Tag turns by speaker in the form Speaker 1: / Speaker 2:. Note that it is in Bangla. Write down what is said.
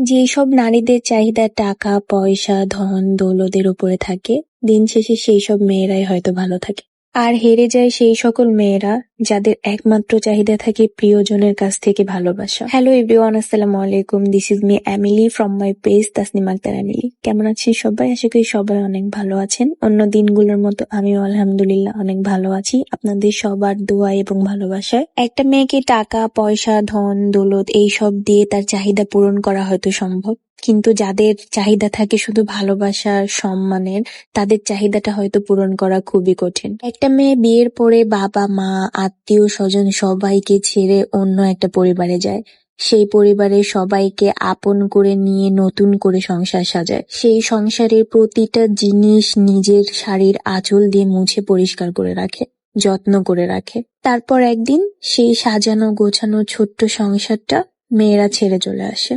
Speaker 1: যেসব নারীদের চাহিদা টাকা পয়সা ধন দৌলতের উপরে থাকে, দিন শেষে সেই সব মেয়েরাই হয়তো ভালো থাকে। আর হেরে যায় সেই সকল মেয়েরা যাদের একমাত্র চাহিদা থাকে প্রিয়জনের কাছ থেকে ভালোবাসা। হ্যালো এভরিওয়ান, আসসালামু আলাইকুম। This is me Emily from my page Tasnim Akter Emily. কেমন আছেন সবাই? আশা করি সবাই অনেক ভালো আছেন। অন্য দিনগুলোর মতো আমিও আলহামদুলিল্লাহ অনেক ভালো আছি, আপনাদের সবার দোয়া এবং ভালোবাসায়। একটা মেয়েকে টাকা পয়সা ধন দৌলত এইসব দিয়ে তার চাহিদা পূরণ করা হয়তো সম্ভব, কিন্তু যাদের চাহিদা থাকে শুধু ভালোবাসার সম্মানের, তাদের চাহিদাটা হয়তো পূরণ করা খুবই কঠিন। একটা মেয়ে বিয়ের পরে বাবা মা আত্মীয় স্বজন সবাইকে ছেড়ে অন্য একটা পরিবারে যায়। সেই পরিবারের সবাইকে আপন করে নিয়ে নতুন করে সংসার সাজায়। সেই সংসারের প্রতিটা জিনিস নিজের শাড়ির আঁচল দিয়ে মুছে পরিষ্কার করে রাখে, যত্ন করে রাখে। তারপর একদিন সেই সাজানো গোছানো ছোট্ট সংসারটা মেয়েরা ছেড়ে চলে আসে।